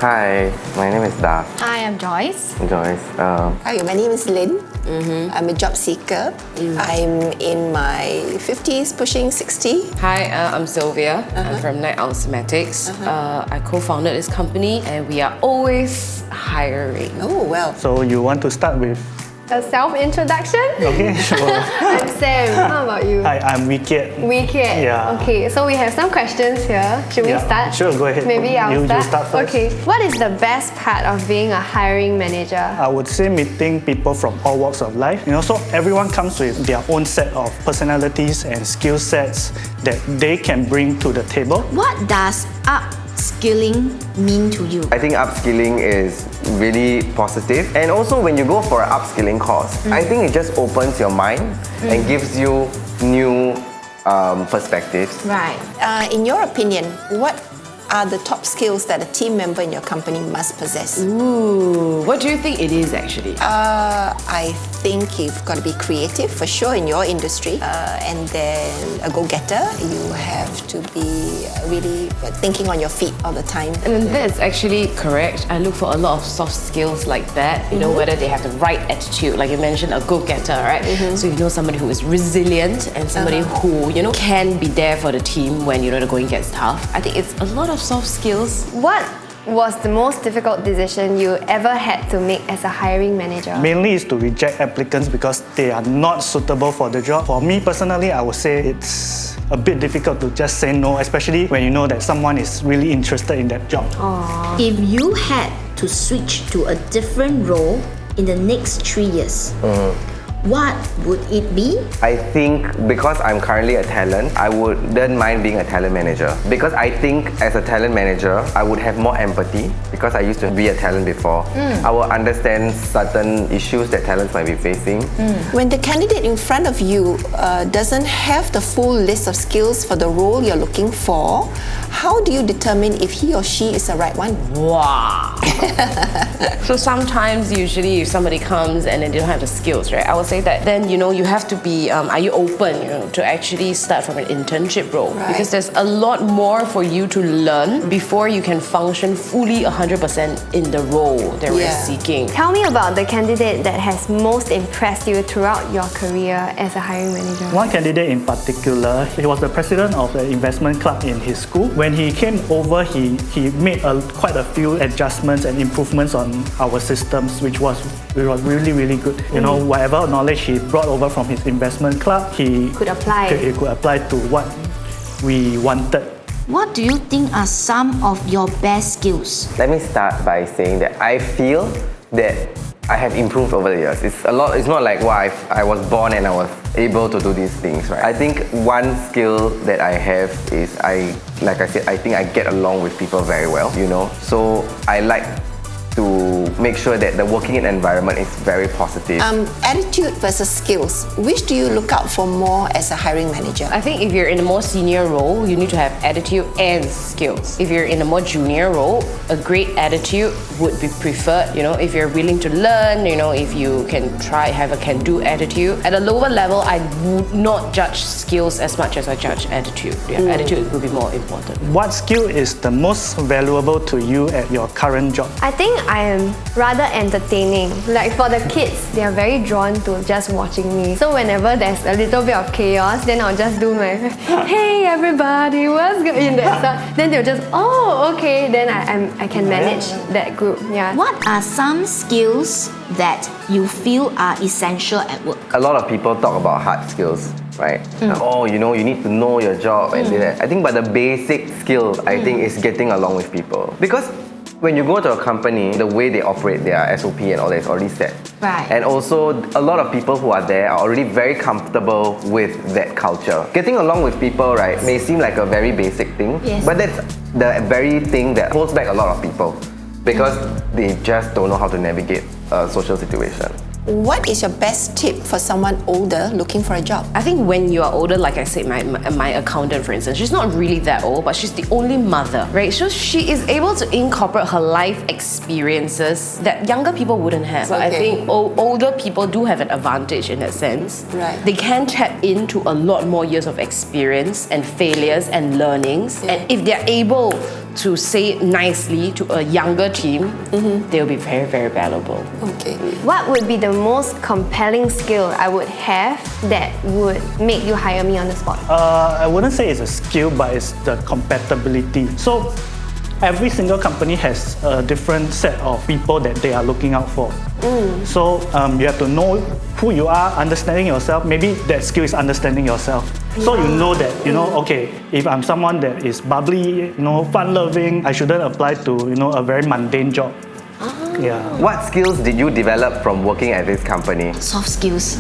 Hi, my name is Da. Hi, I'm Joyce. Joyce. Hi, my name is Lynn. I'm a job seeker. I'm in my 50s, pushing 60. Hi, I'm Sylvia. I'm from Night Owl Semantics. I co-founded this company and we are always hiring. Oh, well. So you want to start with? A self-introduction? Okay, sure. I'm Sam. How about you? Hi, I'm Wicked. Wicked. Yeah. Okay, so we have some questions here. Should we start? Sure, go ahead. Maybe I'll You start. start first. Okay. What is the best part of being a hiring manager? I would say meeting people from all walks of life. So everyone comes with their own set of personalities and skill sets that they can bring to the table. What does upskilling mean to you? I think upskilling is really positive, and also when you go for an upskilling course, I think it just opens your mind and gives you new perspectives. Right. In your opinion, what are the top skills that a team member in your company must possess? Ooh, what do you think it is actually? I think you've got to be creative, for sure, in your industry. And then a go-getter. You have to be really thinking on your feet all the time. And that's actually correct. I look for a lot of soft skills like that. You know, whether they have the right attitude, like you mentioned, a go-getter, right? So somebody who is resilient and somebody who, can be there for the team when, the going gets tough. I think it's a lot of soft skills. What was the most difficult decision you ever had to make as a hiring manager? Mainly is to reject applicants because they are not suitable for the job. For me personally, I would say it's a bit difficult to just say no, especially when you know that someone is really interested in that job. If you had to switch to a different role in the next 3 years, what would it be? I think because I'm currently a talent, I wouldn't mind being a talent manager. Because I think as a talent manager, I would have more empathy because I used to be a talent before. I will understand certain issues that talents might be facing. When the candidate in front of you doesn't have the full list of skills for the role you're looking for, how do you determine if he or she is the right one? Wow. So sometimes, usually, if somebody comes and then they don't have the skills, right? I would say that then, you have to be, are you open, to actually start from an internship role? Right. Because there's a lot more for you to learn before you can function fully 100% in the role that we're seeking. Tell me about the candidate that has most impressed you throughout your career as a hiring manager. One candidate in particular, he was the president of the investment club in his school. When he came over, he made quite a few adjustments and improvements on our systems, which was really, really good. Whatever knowledge he brought over from his investment club, he Could apply. He could apply to what we wanted. What do you think are some of your best skills? Let me start by saying that I feel that I have improved over the years. It's not like I was born and I was able to do these things, right? I think one skill that I have is like I said, I think I get along with people very well, So I like to make sure that the working environment is very positive. Attitude versus skills. Which do you look out for more as a hiring manager? I think if you're in a more senior role, you need to have attitude and skills. If you're in a more junior role, a great attitude would be preferred. If you're willing to learn, if you can have a can-do attitude. At a lower level, I would not judge skills as much as I judge attitude. Attitude would be more important. What skill is the most valuable to you at your current job? I think I am rather entertaining. Like for the kids, they are very drawn to just watching me. So whenever there's a little bit of chaos, then I'll just do my, hey everybody, what's good in that stuff. Then they'll just, oh, okay. Then I can manage that group. Yeah. What are some skills that you feel are essential at work? A lot of people talk about hard skills, right? You need to know your job and do that. I think, but the basic skill, I think, is getting along with people. Because when you go to a company, the way they operate, their SOP and all that is already set. Right. And also, a lot of people who are there are already very comfortable with that culture. Getting along with people, right, may seem like a very basic thing, but that's the very thing that holds back a lot of people because they just don't know how to navigate a social situation. What is your best tip for someone older looking for a job? I think when you are older, like I said, my accountant, for instance, she's not really that old, but she's the only mother, right? So she is able to incorporate her life experiences that younger people wouldn't have. So I think older people do have an advantage in that sense. Right. They can tap into a lot more years of experience and failures and learnings. And if they're able to say it nicely to a younger team, they'll be very, very valuable. Okay. What would be the most compelling skill I would have that would make you hire me on the spot? I wouldn't say it's a skill, but it's the compatibility. So every single company has a different set of people that they are looking out for. So you have to know who you are, understanding yourself. Maybe that skill is understanding yourself. So you know that, okay, if I'm someone that is bubbly, fun-loving, I shouldn't apply to, a very mundane job. Yeah. What skills did you develop from working at this company? Soft skills.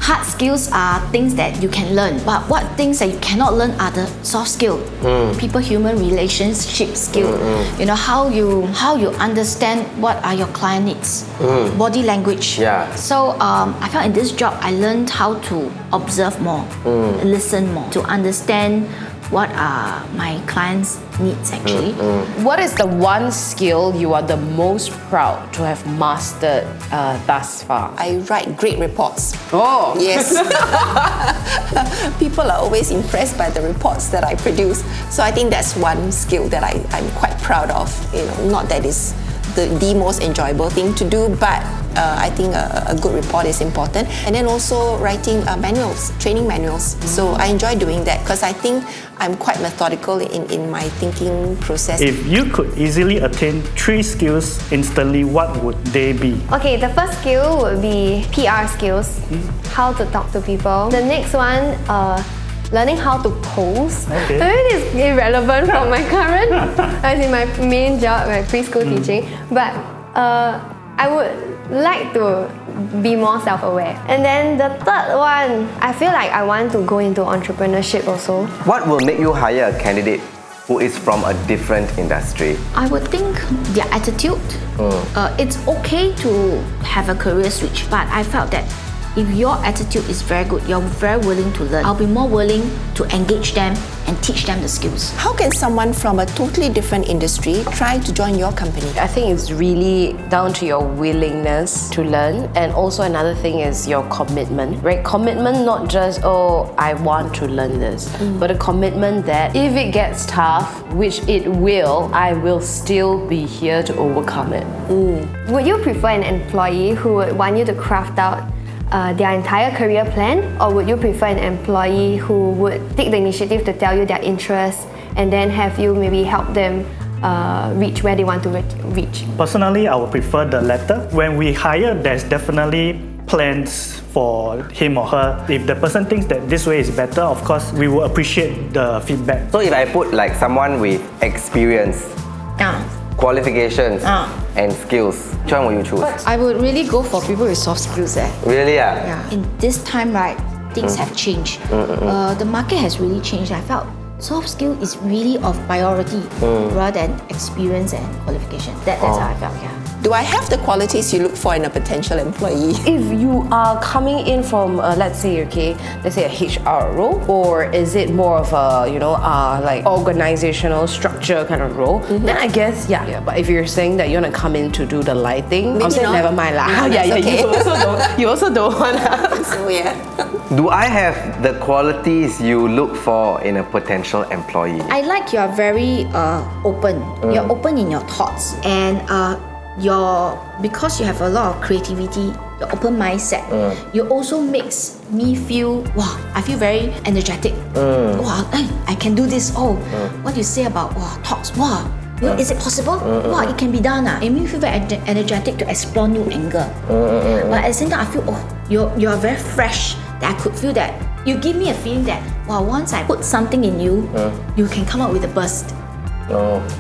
Hard skills are things that you can learn, but what things that you cannot learn are the soft skill. People-human relationship skill. How you understand what are your client needs. Body language. Yeah. So I felt in this job I learned how to observe more, listen more, to understand what are my clients' needs actually. What is the one skill you are the most proud to have mastered thus far? I write great reports. Oh! Yes. People are always impressed by the reports that I produce. So I think that's one skill that I'm quite proud of. Not that it's the most enjoyable thing to do, but I think a good report is important. And then also writing manuals, training manuals. So I enjoy doing that because I think I'm quite methodical in my thinking process. If you could easily attain 3 skills instantly, what would they be? Okay, the first skill would be PR skills, how to talk to people. The next one, learning how to pose. Okay. I mean, it's irrelevant from my current, as in my main job, my preschool teaching. But I would like to be more self-aware. And then the third one, I feel like I want to go into entrepreneurship also. What will make you hire a candidate who is from a different industry? I would think their attitude. It's okay to have a career switch, but I felt that if your attitude is very good, you're very willing to learn, I'll be more willing to engage them and teach them the skills. How can someone from a totally different industry try to join your company? I think it's really down to your willingness to learn, and also another thing is your commitment, right? Commitment, not just, I want to learn this, but a commitment that if it gets tough, which it will, I will still be here to overcome it. Would you prefer an employee who would want you to craft out their entire career plan, or would you prefer an employee who would take the initiative to tell you their interests and then have you maybe help them reach where they want to reach? Personally, I would prefer the latter. When we hire, there's definitely plans for him or her. If the person thinks that this way is better, of course, we will appreciate the feedback. So if I put like someone with experience, qualifications, and skills, which one will you choose? I would really go for people with soft skills. Really? In this time, right, things have changed. The market has really changed. I felt soft skill is really of priority rather than experience and qualification. That's how I felt, Do I have the qualities you look for in a potential employee? If you are coming in from, let's say a HR role, or is it more of a, like organizational structure kind of role, then I guess, yeah. But if you're saying that you want to come in to do the lighting, I'll say never mind lah. Okay. You also don't want to. So yeah. Do I have the qualities you look for in a potential employee? I like you're very open. You're open in your thoughts, and because you have a lot of creativity, your open mindset, you also makes me feel, I feel very energetic. I can do this. What you say about talks? Is it possible? It can be done. It makes me feel very energetic to explore new angle. But at the same time, I feel, you're very fresh. That I could feel that you give me a feeling that, once I put something in you, you can come up with a burst.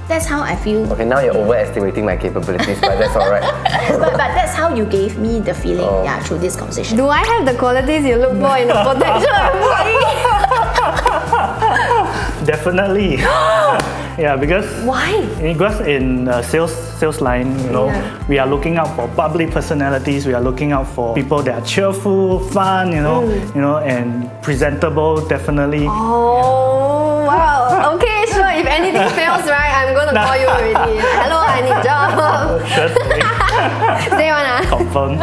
That's how I feel. Okay, now you're overestimating my capabilities, but that's alright. but that's how you gave me the feeling, through this conversation. Do I have the qualities you look for in a potential employee? Definitely. Yeah, because Why? Because in sales line, we are looking out for public personalities. We are looking out for people that are cheerful, fun, and presentable. Definitely. Oh, wow. Okay, sure. If anything fails, right, I'm gonna call you already. Hello, I need job. Sure. Say one. Confirm.